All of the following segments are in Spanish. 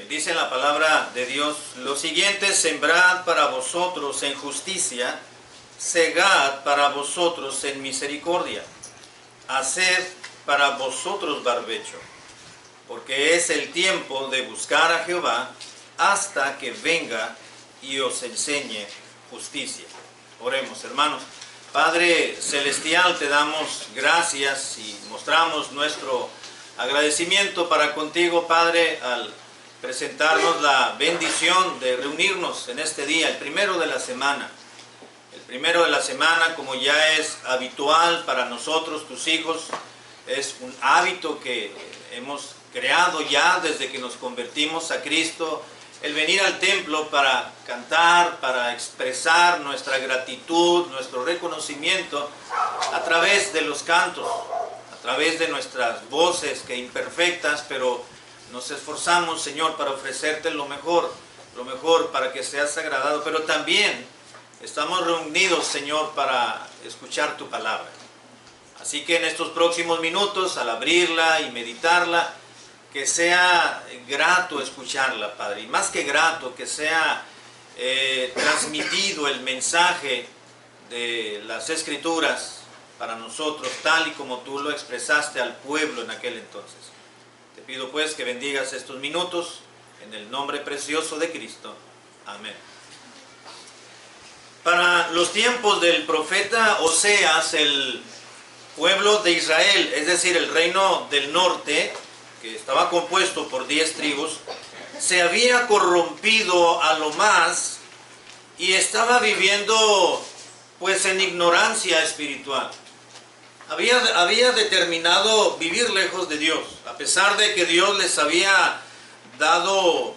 Dice la palabra de Dios lo siguiente: sembrad para vosotros en justicia, segad para vosotros en misericordia, haced para vosotros barbecho, porque es el tiempo de buscar a Jehová hasta que venga y os enseñe justicia. Oremos, hermanos. Padre celestial, te damos gracias y mostramos nuestro agradecimiento para contigo, Padre, al presentarnos la bendición de reunirnos en este día, el primero de la semana. El primero de la semana, como ya es habitual para nosotros, tus hijos, es un hábito que hemos creado ya desde que nos convertimos a Cristo, el venir al templo para cantar, para expresar nuestra gratitud, nuestro reconocimiento a través de los cantos, a través de nuestras voces que imperfectas, pero nos esforzamos, Señor, para ofrecerte lo mejor para que seas agradado, pero también estamos reunidos, Señor, para escuchar tu palabra. Así que en estos próximos minutos, al abrirla y meditarla, que sea grato escucharla, Padre, y más que grato, que sea transmitido el mensaje de las Escrituras para nosotros, tal y como tú lo expresaste al pueblo en aquel entonces. Te pido pues que bendigas estos minutos en el nombre precioso de Cristo. Amén. Para los tiempos del profeta Oseas, el pueblo de Israel, es decir, el reino del norte, que estaba compuesto por 10 tribus, se había corrompido a lo más y estaba viviendo pues en ignorancia espiritual. Había determinado vivir lejos de Dios, a pesar de que Dios les había dado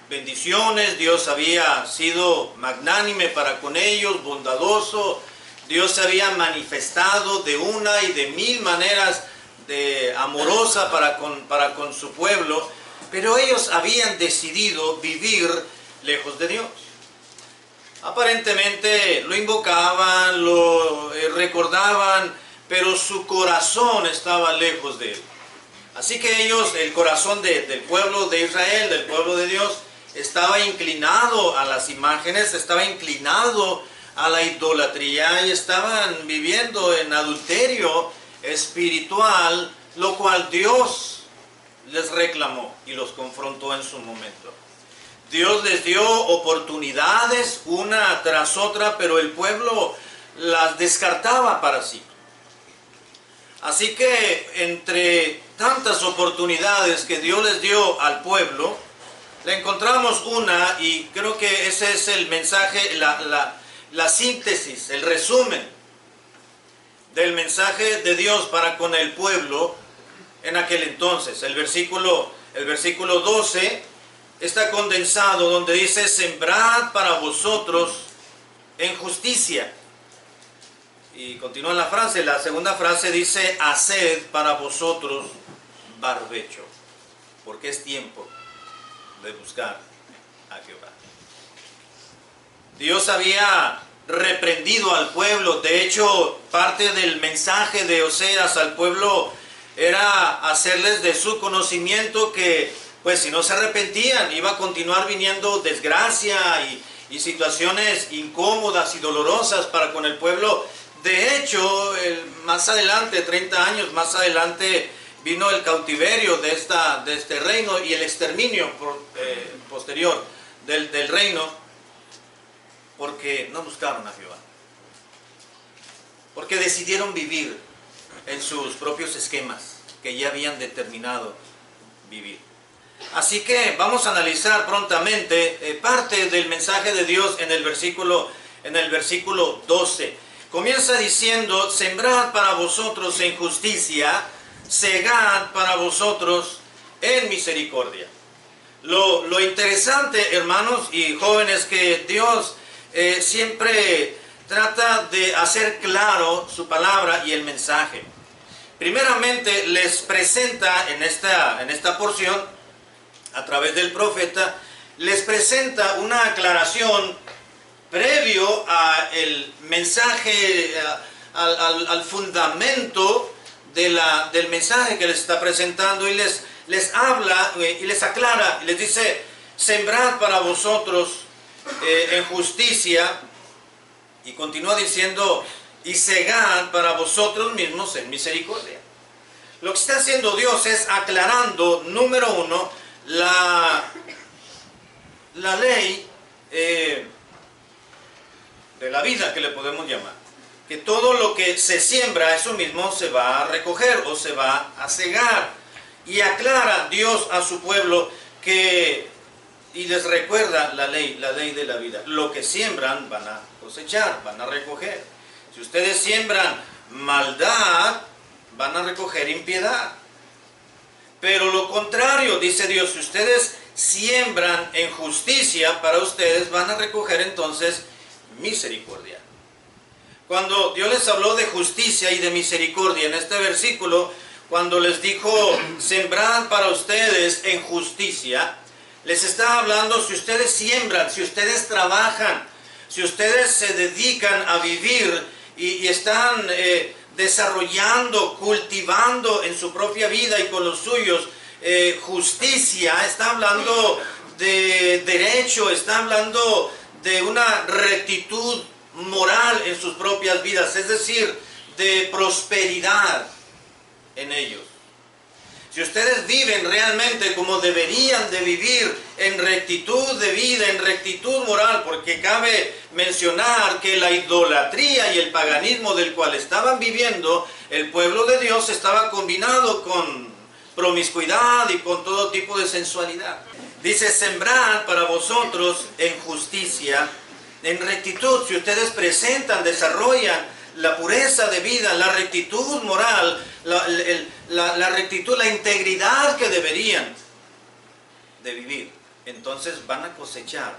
bendiciones, Dios había sido magnánime para con ellos, bondadoso, Dios se había manifestado de una y de mil maneras amorosa para con su pueblo, pero ellos habían decidido vivir lejos de Dios. Aparentemente lo invocaban, lo recordaban, pero su corazón estaba lejos de él. Así que ellos, el corazón del pueblo de Israel, del pueblo de Dios, estaba inclinado a las imágenes, estaba inclinado a la idolatría y estaban viviendo en adulterio espiritual, lo cual Dios les reclamó y los confrontó en su momento. Dios les dio oportunidades una tras otra, pero el pueblo las descartaba para sí. Así que entre tantas oportunidades que Dios les dio al pueblo, le encontramos una, y creo que ese es el mensaje, la síntesis, el resumen del mensaje de Dios para con el pueblo en aquel entonces. El versículo 12 está condensado, donde dice: sembrad para vosotros en justicia. Y continúa la frase, la segunda frase dice: haced para vosotros barbecho, porque es tiempo de buscar a Jehová. Dios había reprendido al pueblo. De hecho, parte del mensaje de Oseas al pueblo era hacerles de su conocimiento que, pues, si no se arrepentían, iba a continuar viniendo desgracia y situaciones incómodas y dolorosas para con el pueblo. De hecho, más adelante, 30 años más adelante, vino el cautiverio de este reino y el exterminio posterior del reino, porque no buscaron a Jehová, porque decidieron vivir en sus propios esquemas que ya habían determinado vivir. Así que vamos a analizar prontamente parte del mensaje de Dios en el versículo 12. Comienza diciendo: sembrad para vosotros en justicia, segad para vosotros en misericordia. Lo interesante, hermanos y jóvenes, que Dios siempre trata de hacer claro su palabra y el mensaje. Primeramente les presenta en esta porción, a través del profeta, les presenta una aclaración previo al mensaje, al fundamento del mensaje que les está presentando, y les les habla y les aclara, y les dice, sembrad para vosotros en justicia, y continúa diciendo, y segad para vosotros mismos en misericordia. Lo que está haciendo Dios es aclarando, número uno, la ley de la vida, que le podemos llamar. Que todo lo que se siembra, eso mismo se va a recoger o se va a segar. Y aclara Dios a su pueblo y les recuerda la ley de la vida. Lo que siembran van a cosechar, van a recoger. Si ustedes siembran maldad, van a recoger impiedad. Pero lo contrario, dice Dios, si ustedes siembran en justicia, para ustedes van a recoger entonces misericordia. Cuando Dios les habló de justicia y de misericordia en este versículo, cuando les dijo, sembrad para ustedes en justicia, les está hablando si ustedes siembran, si ustedes trabajan, si ustedes se dedican a vivir y están desarrollando, cultivando en su propia vida y con los suyos justicia, está hablando de derecho, está hablando de una rectitud moral en sus propias vidas, es decir, de prosperidad en ellos. Si ustedes viven realmente como deberían de vivir, en rectitud de vida, en rectitud moral, porque cabe mencionar que la idolatría y el paganismo del cual estaban viviendo el pueblo de Dios estaba combinado con promiscuidad y con todo tipo de sensualidad. Dice, sembrad para vosotros en justicia, en rectitud. Si ustedes presentan, desarrollan la pureza de vida, la rectitud moral, la rectitud, la integridad que deberían de vivir, entonces van a cosechar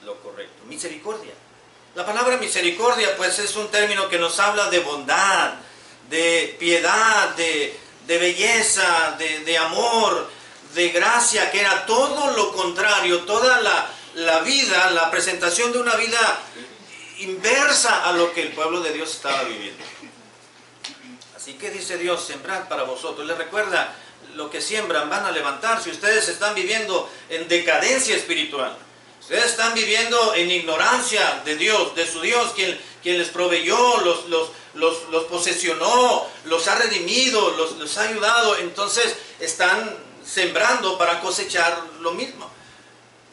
lo correcto. Misericordia. La palabra misericordia pues es un término que nos habla de bondad, de piedad, de belleza, de amor, de gracia, que era todo lo contrario, toda la vida, la presentación de una vida inversa a lo que el pueblo de Dios estaba viviendo. Así que dice Dios, sembrad para vosotros. Les recuerda, lo que siembran van a levantar. Si ustedes están viviendo en decadencia espiritual, ustedes están viviendo en ignorancia de Dios, de su Dios, quien les proveyó, los posesionó, los ha redimido, los ha ayudado, entonces están sembrando para cosechar lo mismo.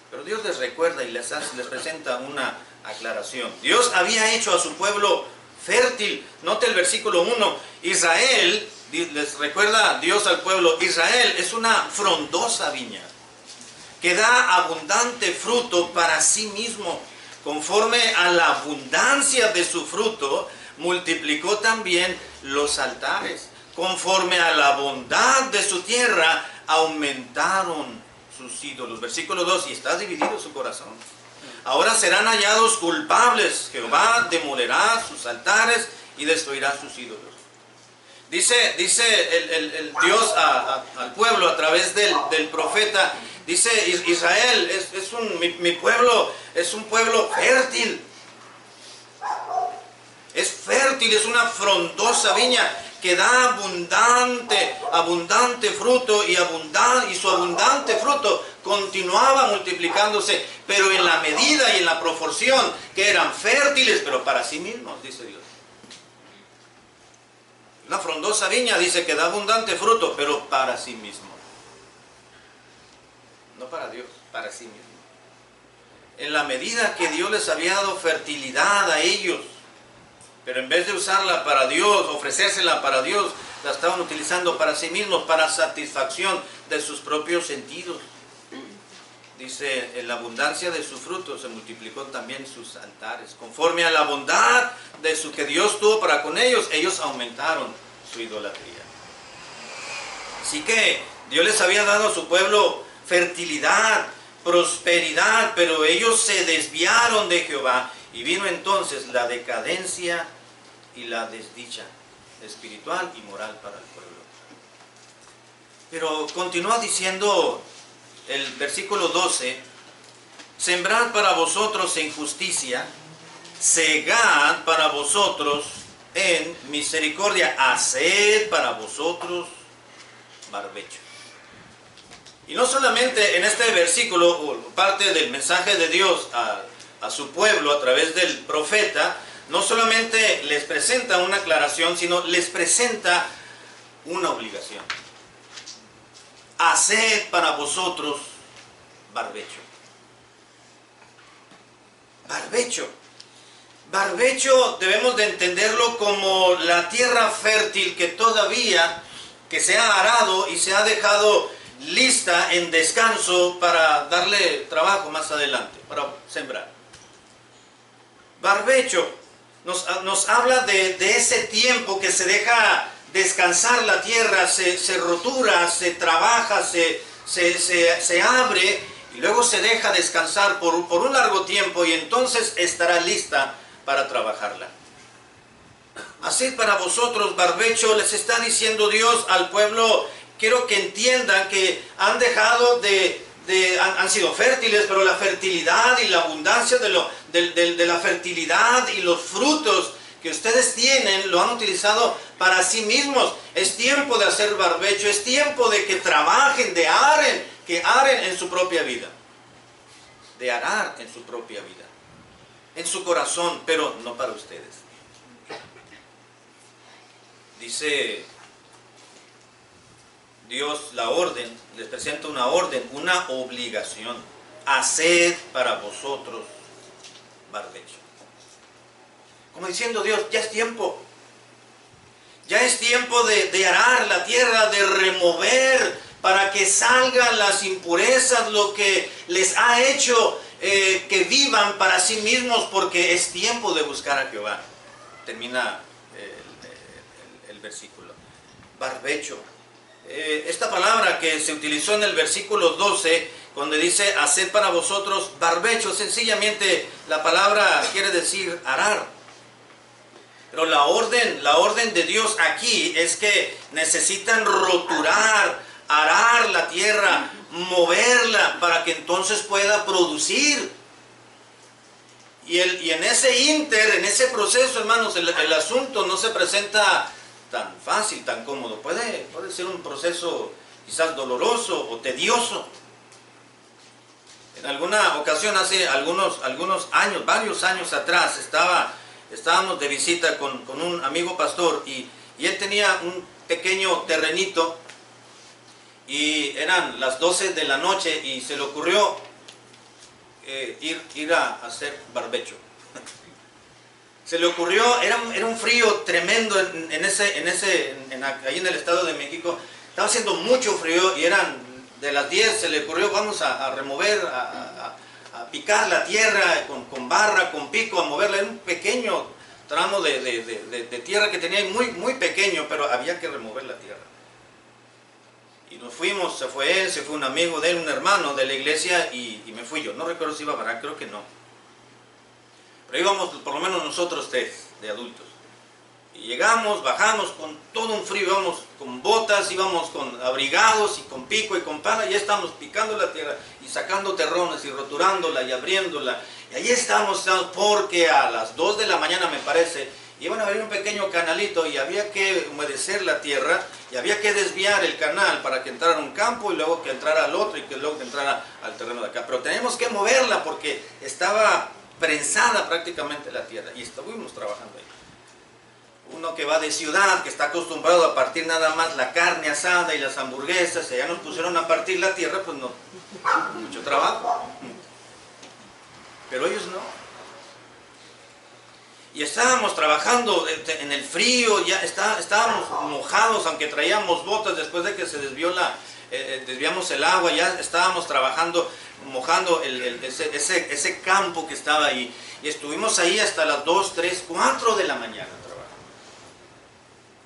Pero Dios les recuerda y les presenta una aclaración. Dios había hecho a su pueblo fértil. Note el versículo 1. Israel, les recuerda Dios al pueblo, Israel es una frondosa viña que da abundante fruto para sí mismo. Conforme a la abundancia de su fruto, multiplicó también los altares. Conforme a la bondad de su tierra, aumentaron sus ídolos. Versículo 2, y está dividido su corazón. Ahora serán hallados culpables. Jehová demolerá sus altares y destruirá sus ídolos. Dice el Dios al pueblo a través del profeta. Dice, Israel mi pueblo es un pueblo fértil. Es fértil, es una frondosa viña que da abundante fruto y su abundante fruto continuaba multiplicándose, pero en la medida y en la proporción que eran fértiles, pero para sí mismos, dice Dios. Una frondosa viña dice que da abundante fruto, pero para sí mismo. No para Dios, para sí mismo. En la medida que Dios les había dado fertilidad a ellos, pero en vez de usarla para Dios, ofrecérsela para Dios, la estaban utilizando para sí mismos, para satisfacción de sus propios sentidos. Dice, en la abundancia de su fruto se multiplicó también sus altares. Conforme a la bondad de su que Dios tuvo para con ellos, ellos aumentaron su idolatría. Así que Dios les había dado a su pueblo fertilidad, prosperidad, pero ellos se desviaron de Jehová. Y vino entonces la decadencia y la desdicha espiritual y moral para el pueblo. Pero continúa diciendo el versículo 12, sembrad para vosotros en justicia, segad para vosotros en misericordia, haced para vosotros barbecho. Y no solamente en este versículo, parte del mensaje de Dios a su pueblo a través del profeta, no solamente les presenta una aclaración, sino les presenta una obligación. Haced para vosotros barbecho. Barbecho. Barbecho debemos de entenderlo como la tierra fértil que se ha arado y se ha dejado lista en descanso para darle trabajo más adelante, para sembrar. Barbecho nos habla de ese tiempo que se deja descansar la tierra, se rotura, se trabaja, se abre y luego se deja descansar por un largo tiempo y entonces estará lista para trabajarla. Así para vosotros, barbecho, les está diciendo Dios al pueblo. Quiero que entiendan que han dejado han sido fértiles, pero la fertilidad y la abundancia de la fertilidad y los frutos que ustedes tienen lo han utilizado para sí mismos. Es tiempo de hacer barbecho, es tiempo de que trabajen, que aren en su propia vida. De arar en su propia vida, en su corazón, pero no para ustedes. Dice Dios la orden, les presenta una orden, una obligación. Haced para vosotros barbecho. Como diciendo Dios, ya es tiempo. Ya es tiempo de arar la tierra, de remover para que salgan las impurezas, lo que les ha hecho que vivan para sí mismos, porque es tiempo de buscar a Jehová. Termina el versículo. Barbecho. Esta palabra que se utilizó en el versículo 12, donde dice, haced para vosotros barbecho, sencillamente la palabra quiere decir arar. Pero la orden de Dios aquí es que necesitan roturar, arar la tierra, moverla para que entonces pueda producir. Y en ese en ese proceso, hermanos, el asunto no se presenta tan fácil, tan cómodo. Puede ser un proceso quizás doloroso o tedioso. En alguna ocasión, hace algunos años, varios años atrás, estábamos de visita con un amigo pastor y él tenía un pequeño terrenito y eran las 12 de la noche y se le ocurrió ir a hacer barbecho. Se le ocurrió, era un frío tremendo ahí en el Estado de México. Estaba haciendo mucho frío y eran de las 10, se le ocurrió, vamos a remover, a picar la tierra con barra, con pico, a moverla. Era un pequeño tramo de tierra que tenía muy, muy pequeño, pero había que remover la tierra. Y nos fuimos, se fue él, se fue un amigo de él, un hermano de la iglesia y me fui yo. No recuerdo si iba a Barak, creo que no. Pero íbamos por lo menos nosotros tres, de adultos. Y llegamos, bajamos con todo un frío, íbamos con botas, íbamos con abrigados y con pico y con pala, y ya estábamos picando la tierra y sacando terrones y roturándola y abriéndola. Y allí estábamos porque a las 2 de la mañana, me parece, iban a abrir un pequeño canalito y había que humedecer la tierra y había que desviar el canal para que entrara a un campo y luego que entrara al otro y que luego que entrara al terreno de acá. Pero tenemos que moverla porque estaba prensada prácticamente la tierra y estuvimos trabajando ahí. Uno que va de ciudad, que está acostumbrado a partir nada más la carne asada y las hamburguesas, y ya nos pusieron a partir la tierra, pues no, mucho trabajo. Pero ellos no. Y estábamos trabajando en el frío, ya estábamos mojados, aunque traíamos botas después de que se desviamos el agua, ya estábamos trabajando, mojando ese campo que estaba ahí. Y estuvimos ahí hasta las 2, 3, 4 de la mañana trabajando.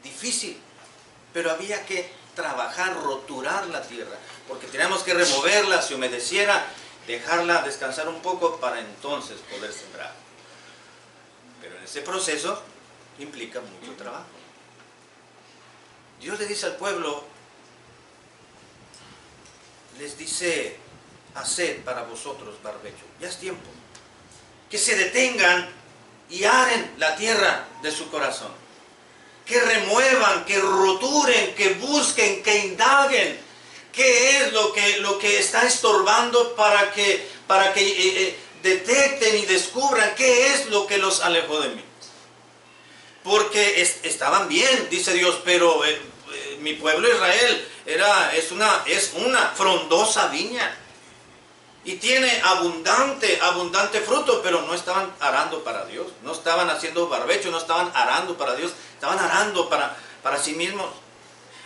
Difícil, pero había que trabajar, roturar la tierra, porque teníamos que removerla, se humedeciera, dejarla descansar un poco para entonces poder sembrar. Pero en ese proceso implica mucho trabajo. Dios le dice al pueblo, les dice, haced para vosotros barbecho. Ya es tiempo. Que se detengan y aren la tierra de su corazón. Que remuevan muevan, que roturen, que busquen, que indaguen. ¿Qué es lo que está estorbando para que detecten y descubran qué es lo que los alejó de mí? Porque estaban bien, dice Dios, pero mi pueblo Israel es una frondosa viña. Y tiene abundante fruto, pero no estaban arando para Dios. No estaban haciendo barbecho, no estaban arando para Dios. Estaban arando para sí mismos.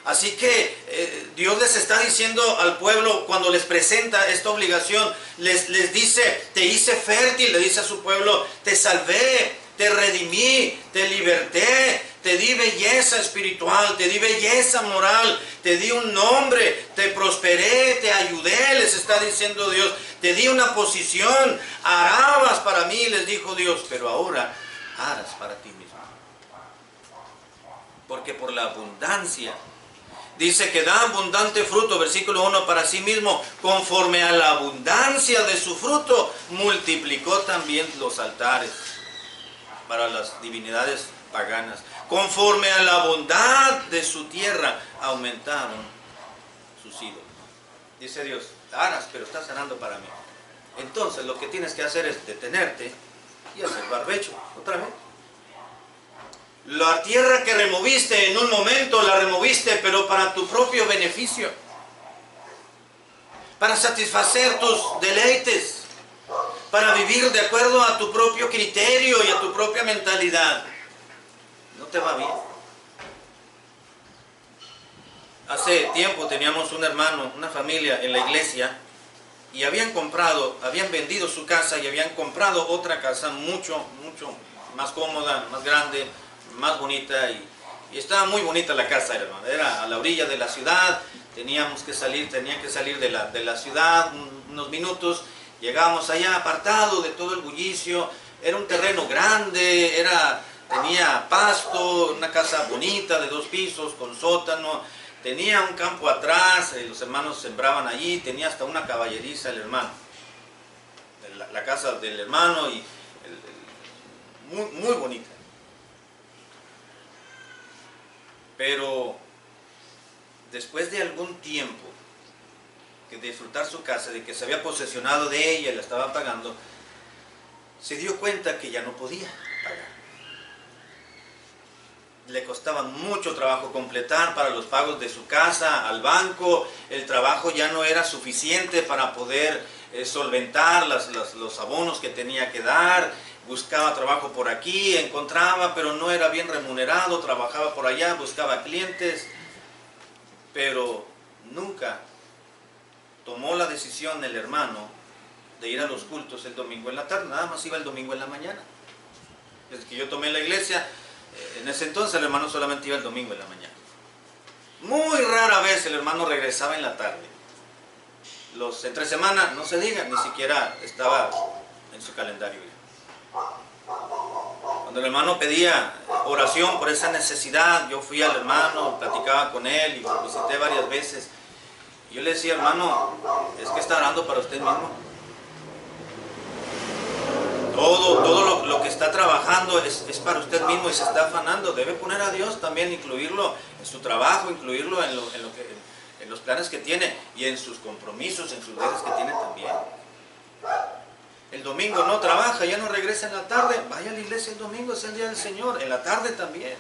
Así que Dios les está diciendo al pueblo, cuando les presenta esta obligación, les dice, te hice fértil, le dice a su pueblo, te salvé, te redimí, te liberté, te di belleza espiritual, te di belleza moral, te di un nombre, te prosperé, te ayudé, les está diciendo Dios, te di una posición, arabas para mí, les dijo Dios, pero ahora aras para ti mismo. Porque por la abundancia, dice que da abundante fruto, versículo 1, para sí mismo, conforme a la abundancia de su fruto, multiplicó también los altares para las divinidades paganas. Conforme a la bondad de su tierra, aumentaron sus ídolos. Dice Dios, aras, pero estás arando para mí. Entonces lo que tienes que hacer es detenerte y hacer barbecho, otra vez. La tierra que removiste en un momento, la removiste, pero para tu propio beneficio. Para satisfacer tus deleites. Para vivir de acuerdo a tu propio criterio y a tu propia mentalidad. No te va bien. Hace tiempo teníamos un hermano, una familia en la iglesia, y habían vendido su casa y habían comprado otra casa mucho más cómoda, más grande, más bonita, y estaba muy bonita la casa, hermano. Era a la orilla de la ciudad, tenía que salir de la ciudad unos minutos. Llegamos allá apartado de todo el bullicio, era un terreno grande, tenía pasto, una casa bonita de 2 pisos con sótano, tenía un campo atrás, los hermanos sembraban allí, tenía hasta una caballeriza el hermano, la casa del hermano, y muy bonita. Pero después de algún tiempo de disfrutar su casa, de que se había posesionado de ella y la estaba pagando, se dio cuenta que ya no podía pagar. Le costaba mucho trabajo completar para los pagos de su casa al banco, el trabajo ya no era suficiente para poder solventar los abonos que tenía que dar. Buscaba trabajo por aquí, encontraba, pero no era bien remunerado, trabajaba por allá, buscaba clientes, pero nunca tomó la decisión el hermano de ir a los cultos el domingo en la tarde, nada más iba el domingo en la mañana. Desde que yo tomé la iglesia, en ese entonces el hermano solamente iba el domingo en la mañana. Muy rara vez el hermano regresaba en la tarde. Los entre semana, no se diga, ni siquiera estaba en su calendario. Cuando el hermano pedía oración por esa necesidad, yo fui al hermano, platicaba con él y lo visité varias veces. Yo le decía, hermano, es que está orando para usted mismo. Todo lo que está trabajando es para usted mismo y se está afanando. Debe poner a Dios también, incluirlo en su trabajo, incluirlo en los planes que tiene y en sus compromisos, en sus deberes que tiene también. El domingo no trabaja, ya no regresa en la tarde. Vaya a la iglesia el domingo, es el día del Señor. En la tarde también.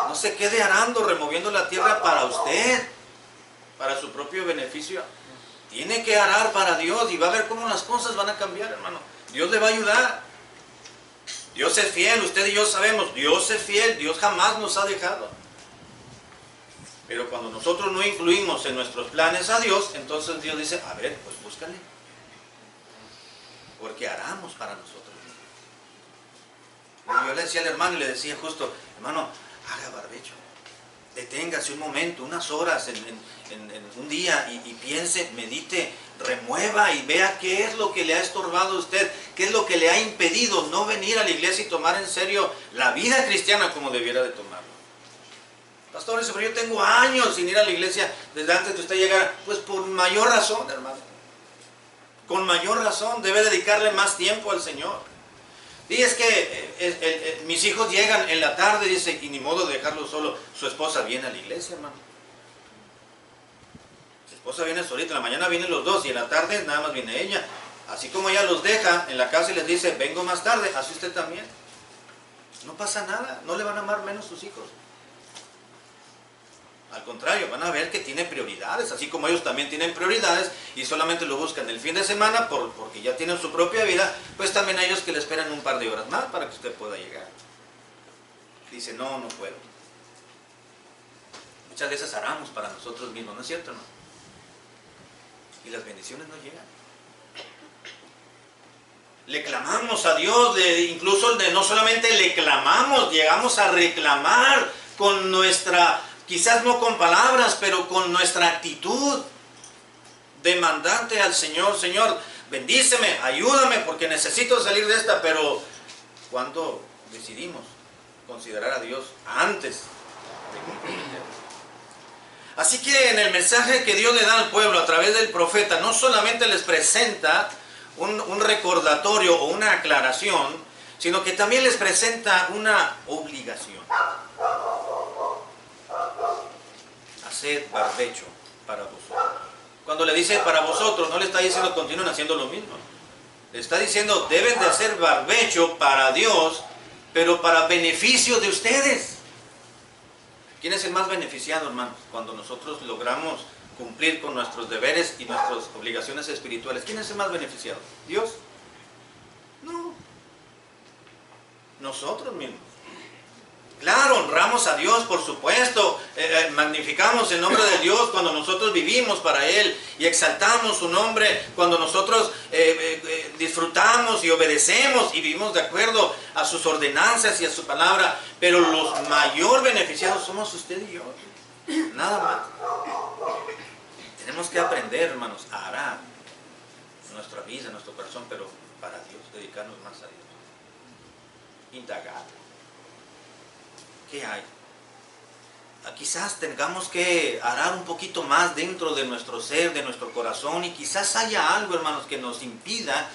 No se quede arando, removiendo la tierra para usted, para su propio beneficio. Tiene que arar para Dios y va a ver cómo las cosas van a cambiar, hermano. Dios le va a ayudar. Dios es fiel, usted y yo sabemos, Dios es fiel, Dios jamás nos ha dejado. Pero cuando nosotros no incluimos en nuestros planes a Dios, entonces Dios dice, a ver, pues búscale. Porque aramos para nosotros. Y yo le decía al hermano y le decía justo, hermano, haga barbecho. Deténgase un momento, unas horas en un día y piense, medite, remueva y vea qué es lo que le ha estorbado a usted, qué es lo que le ha impedido no venir a la iglesia y tomar en serio la vida cristiana como debiera de tomarlo. Pastor, pero yo tengo años sin ir a la iglesia desde antes que usted llegara. Pues por mayor razón, hermano. Con mayor razón debe dedicarle más tiempo al Señor. Y es que mis hijos llegan en la tarde, dice, y ni modo de dejarlo solo. Su esposa viene a la iglesia, hermano. Su esposa viene solita, en la mañana vienen los dos y en la tarde nada más viene ella. Así como ella los deja en la casa y les dice, vengo más tarde, así usted también. No pasa nada, no le van a amar menos sus hijos. Al contrario, van a ver que tiene prioridades, así como ellos también tienen prioridades y solamente lo buscan el fin de semana porque ya tienen su propia vida, pues también a ellos que le esperan un par de horas más para que usted pueda llegar. Dice, no, no puedo. Muchas veces haramos para nosotros mismos, ¿no es cierto? No? Y las bendiciones no llegan. Le clamamos a Dios, incluso no solamente le clamamos, llegamos a reclamar con nuestra... Quizás no con palabras, pero con nuestra actitud demandante al Señor. Señor, bendíceme, ayúdame porque necesito salir de esta. Pero ¿cuándo decidimos considerar a Dios antes de comprender? Así que en el mensaje que Dios le da al pueblo a través del profeta, no solamente les presenta un recordatorio o una aclaración, sino que también les presenta una obligación. Haced barbecho para vosotros. Cuando le dice para vosotros, no le está diciendo continúen haciendo lo mismo. Le está diciendo deben de hacer barbecho para Dios, pero para beneficio de ustedes. ¿Quién es el más beneficiado, hermanos? Cuando nosotros logramos cumplir con nuestros deberes y nuestras obligaciones espirituales. ¿Quién es el más beneficiado? ¿Dios? No. Nosotros mismos. Claro, honramos a Dios, por supuesto, magnificamos el nombre de Dios cuando nosotros vivimos para Él y exaltamos su nombre cuando nosotros disfrutamos y obedecemos y vivimos de acuerdo a sus ordenanzas y a su palabra, pero los mayor beneficiados somos usted y yo, nada más. Tenemos que aprender, hermanos, a arar nuestra vida, nuestro corazón, pero para Dios, dedicarnos más a Dios, indagar. ¿Qué hay? Quizás tengamos que arar un poquito más dentro de nuestro ser, de nuestro corazón, y quizás haya algo, hermanos, que nos impida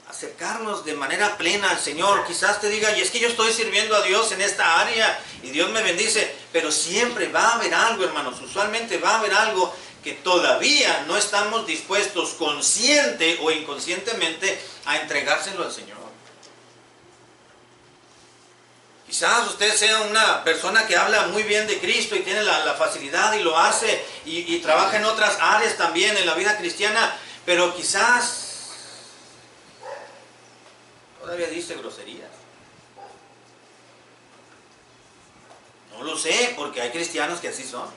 acercarnos de manera plena al Señor. Quizás te diga, y es que yo estoy sirviendo a Dios en esta área, y Dios me bendice, pero siempre va a haber algo, hermanos, usualmente va a haber algo que todavía no estamos dispuestos, consciente o inconscientemente, a entregárselo al Señor. Quizás usted sea una persona que habla muy bien de Cristo y tiene la facilidad y lo hace y trabaja en otras áreas también en la vida cristiana, pero quizás todavía dice groserías. No lo sé, porque hay cristianos que así son.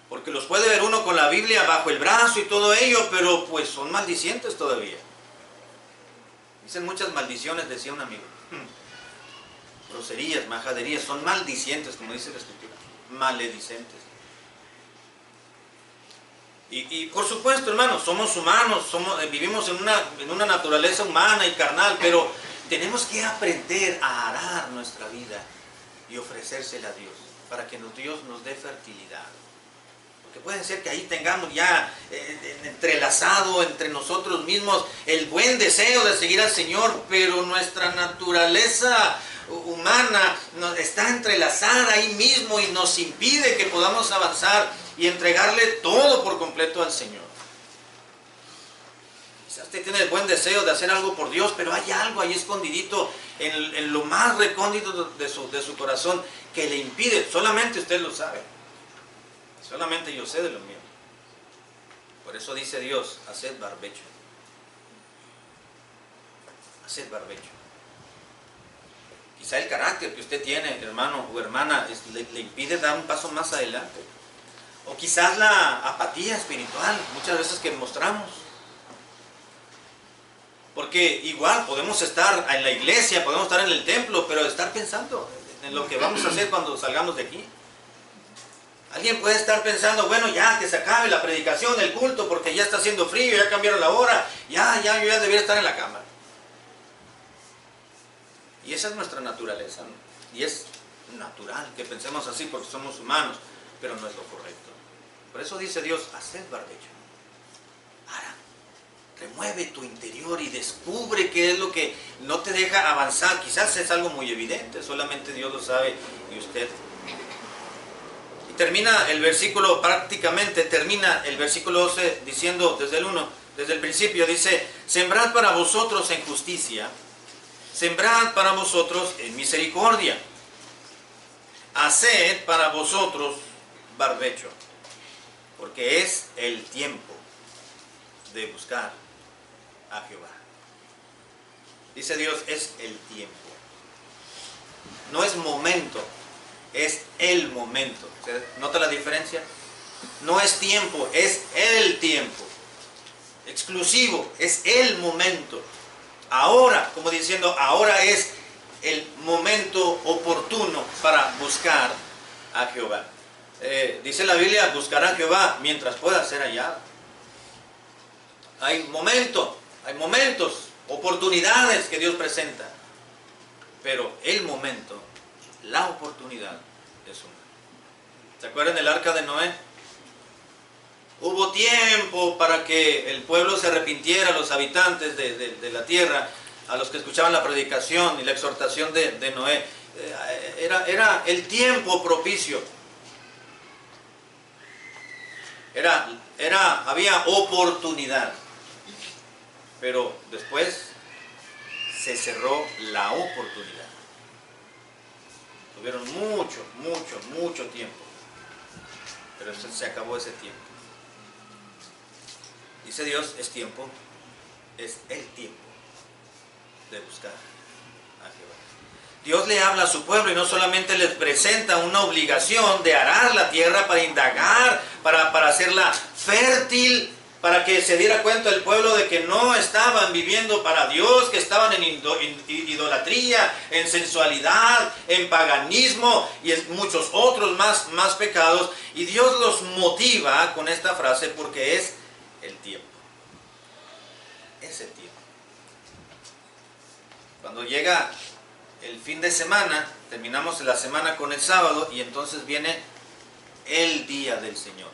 Porque los puede ver uno con la Biblia bajo el brazo y todo ello, pero pues son maldicientes todavía. Dicen muchas maldiciones, decía un amigo. Groserías, majaderías, son maldicientes, como dice la Escritura, maledicentes. Y por supuesto, hermanos, somos humanos, vivimos en una naturaleza humana y carnal, pero tenemos que aprender a arar nuestra vida y ofrecérsela a Dios, para que Dios nos dé fertilidad. Porque puede ser que ahí tengamos ya entrelazado entre nosotros mismos el buen deseo de seguir al Señor, pero nuestra naturaleza humana está entrelazada ahí mismo y nos impide que podamos avanzar y entregarle todo por completo al Señor. Quizás usted tiene el buen deseo de hacer algo por Dios, pero hay algo ahí escondidito en lo más recóndito de su corazón que le impide. Solamente usted lo sabe. Solamente yo sé de lo mío. Por eso dice Dios, haced barbecho. Haced barbecho. Quizá el carácter que usted tiene, hermano o hermana, le impide dar un paso más adelante. O quizás la apatía espiritual, muchas veces que mostramos. Porque igual podemos estar en la iglesia, podemos estar en el templo, pero estar pensando en lo que vamos a hacer cuando salgamos de aquí. Alguien puede estar pensando, bueno, ya que se acabe la predicación, el culto, porque ya está haciendo frío, ya cambiaron la hora, yo ya debería estar en la cama. Y esa es nuestra naturaleza, ¿no? Y es natural que pensemos así porque somos humanos, pero no es lo correcto. Por eso dice Dios, haced barbecho. Ara, Remueve tu interior y descubre qué es lo que no te deja avanzar. Quizás es algo muy evidente, solamente Dios lo sabe y usted. Y termina el versículo 12 diciendo desde el 1, desde el principio, dice: sembrad para vosotros en justicia, sembrad para vosotros en misericordia, haced para vosotros barbecho, porque es el tiempo de buscar a Jehová. Dice Dios, es el tiempo. No es momento, es el momento. ¿Se nota la diferencia? No es tiempo, es el tiempo. Exclusivo, es el momento. Ahora, como diciendo, ahora es el momento oportuno para buscar a Jehová. Dice la Biblia, buscar a Jehová mientras pueda ser hallado. Hay momentos, oportunidades que Dios presenta, pero el momento, la oportunidad es una. ¿Se acuerdan del arca de Noé? Hubo tiempo para que el pueblo se arrepintiera, los habitantes de la tierra, a los que escuchaban la predicación y la exhortación de Noé. Era el tiempo propicio. Había oportunidad. Pero después se cerró la oportunidad. Tuvieron mucho tiempo. Pero se acabó ese tiempo. Dice Dios, es tiempo, es el tiempo de buscar a Jehová. Dios le habla a su pueblo y no solamente les presenta una obligación de arar la tierra para indagar, para hacerla fértil, para que se diera cuenta el pueblo de que no estaban viviendo para Dios, que estaban en idolatría, en sensualidad, en paganismo y en muchos otros más pecados. Y Dios los motiva con esta frase porque es el tiempo. Es el tiempo. Cuando llega el fin de semana, terminamos la semana con el sábado y entonces viene el día del Señor.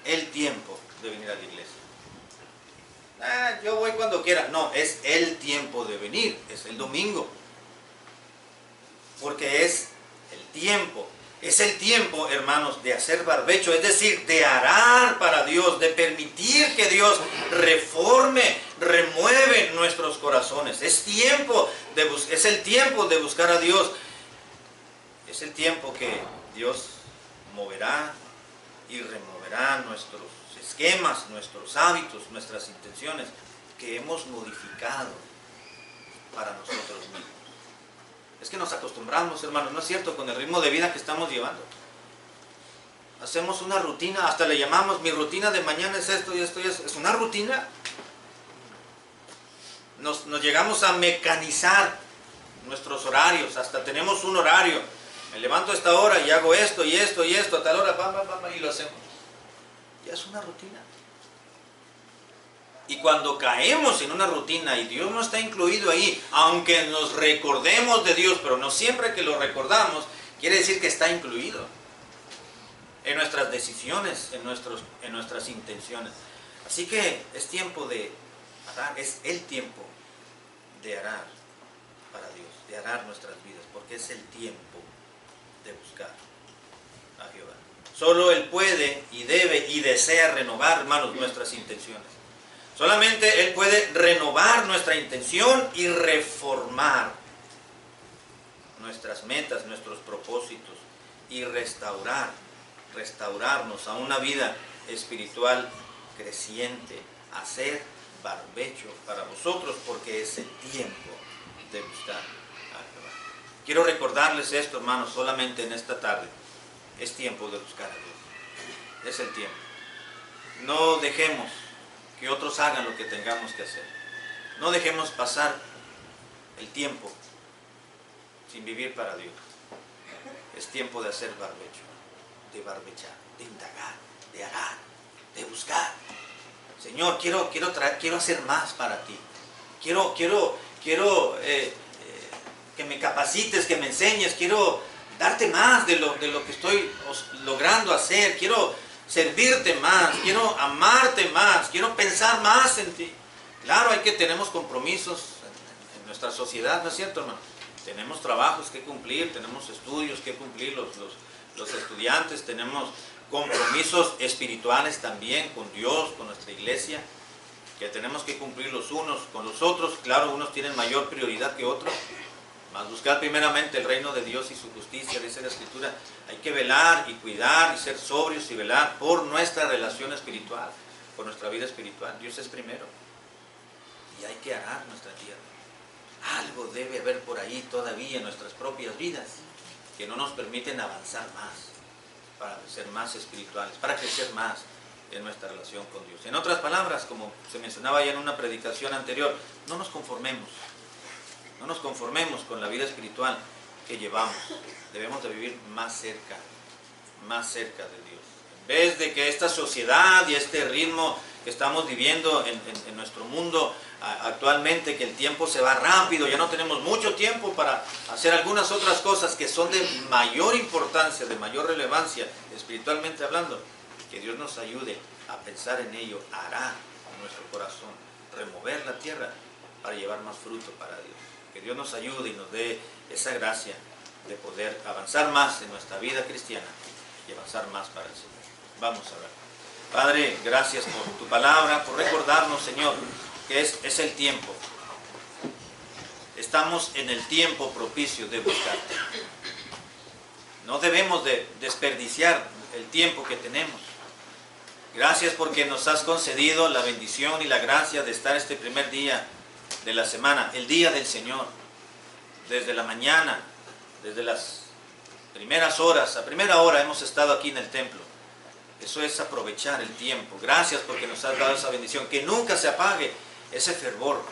El tiempo de venir a la iglesia. Yo voy cuando quiera. No, es el tiempo de venir, es el domingo. Porque es el tiempo. Es el tiempo, hermanos, de hacer barbecho, es decir, de arar para Dios, de permitir que Dios reforme, remueve nuestros corazones. Es el tiempo de buscar a Dios. Es el tiempo que Dios moverá y removerá nuestros esquemas, nuestros hábitos, nuestras intenciones que hemos modificado para nosotros mismos. Es que nos acostumbramos, hermanos, ¿no es cierto? Con el ritmo de vida que estamos llevando. Hacemos una rutina, hasta le llamamos, mi rutina de mañana es esto y esto y eso. Es una rutina. Nos llegamos a mecanizar nuestros horarios, hasta tenemos un horario. Me levanto a esta hora y hago esto y esto y esto, a tal hora, y lo hacemos. Ya es una rutina. Y cuando caemos en una rutina y Dios no está incluido ahí, aunque nos recordemos de Dios, pero no siempre que lo recordamos, quiere decir que está incluido en nuestras decisiones, en nuestras intenciones. Así que es tiempo de arar, es el tiempo de arar para Dios, de arar nuestras vidas, porque es el tiempo de buscar a Jehová. Solo Él puede y debe y desea renovar, hermanos, nuestras intenciones. Solamente Él puede renovar nuestra intención y reformar nuestras metas, nuestros propósitos y restaurarnos a una vida espiritual creciente, hacer barbecho para vosotros porque es el tiempo de buscar a Jehová. Quiero recordarles esto, hermanos, solamente en esta tarde. Es tiempo de buscar a Dios. Es el tiempo. No dejemos que otros hagan lo que tengamos que hacer. No dejemos pasar el tiempo sin vivir para Dios. Es tiempo de hacer barbecho, de barbechar, de indagar, de arar, de buscar. Señor, quiero hacer más para ti. Quiero que me capacites, que me enseñes. Quiero darte más de lo que estoy logrando hacer. Quiero servirte más, quiero amarte más, quiero pensar más en ti. Claro, tenemos compromisos en nuestra sociedad, ¿no es cierto, hermano? Tenemos trabajos que cumplir, tenemos estudios que cumplir los estudiantes, tenemos compromisos espirituales también con Dios, con nuestra iglesia, que tenemos que cumplir los unos con los otros. Claro, unos tienen mayor prioridad que otros, mas buscar primeramente el reino de Dios y su justicia, dice la Escritura. Hay que velar y cuidar y ser sobrios y velar por nuestra relación espiritual, por nuestra vida espiritual. Dios es primero. Y hay que arar nuestra tierra. Algo debe haber por ahí todavía en nuestras propias vidas que no nos permiten avanzar más, para ser más espirituales, para crecer más en nuestra relación con Dios. En otras palabras, como se mencionaba ya en una predicación anterior, no nos conformemos con la vida espiritual que llevamos. Debemos de vivir más cerca de Dios. En vez de que esta sociedad y este ritmo que estamos viviendo en nuestro mundo actualmente, que el tiempo se va rápido, ya no tenemos mucho tiempo para hacer algunas otras cosas que son de mayor importancia, de mayor relevancia, espiritualmente hablando. Que Dios nos ayude a pensar en ello, arar nuestro corazón, remover la tierra para llevar más fruto para Dios. Que Dios nos ayude y nos dé esa gracia de poder avanzar más en nuestra vida cristiana y avanzar más para el Señor. Vamos a ver. Padre, gracias por tu palabra, por recordarnos, Señor, que es el tiempo. Estamos en el tiempo propicio de buscarte. No debemos de desperdiciar el tiempo que tenemos. Gracias porque nos has concedido la bendición y la gracia de estar este primer día de la semana, el día del Señor. Desde la mañana, desde las primeras horas, a primera hora hemos estado aquí en el templo. Eso es aprovechar el tiempo. Gracias porque nos has dado esa bendición. Que nunca se apague ese fervor,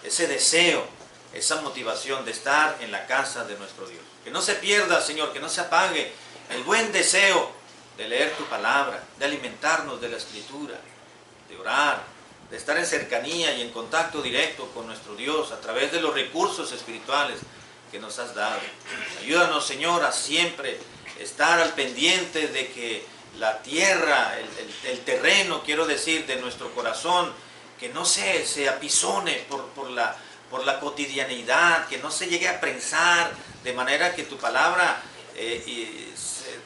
ese deseo, esa motivación de estar en la casa de nuestro Dios. Que no se pierda, Señor, que no se apague el buen deseo de leer tu palabra, de alimentarnos de la Escritura, de orar, de estar en cercanía y en contacto directo con nuestro Dios a través de los recursos espirituales que nos has dado. Ayúdanos, Señor, a siempre estar al pendiente de que la tierra, el terreno, quiero decir, de nuestro corazón, que no se apisone por la cotidianidad, que no se llegue a prensar, de manera que tu palabra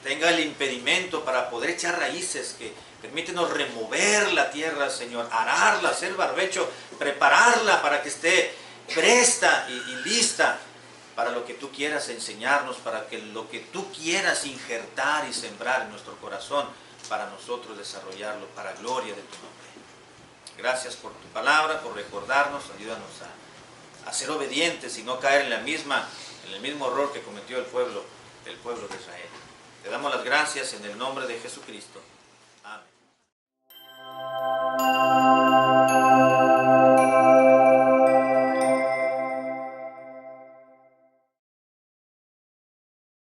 tenga el impedimento para poder echar raíces, que permítenos remover la tierra, Señor, ararla, hacer barbecho, prepararla para que esté presta y lista para lo que tú quieras enseñarnos, para que lo que tú quieras injertar y sembrar en nuestro corazón, para nosotros desarrollarlo, para gloria de tu nombre. Gracias por tu palabra, por recordarnos, ayúdanos a ser obedientes y no caer en el mismo error que cometió el pueblo de Israel. Te damos las gracias en el nombre de Jesucristo.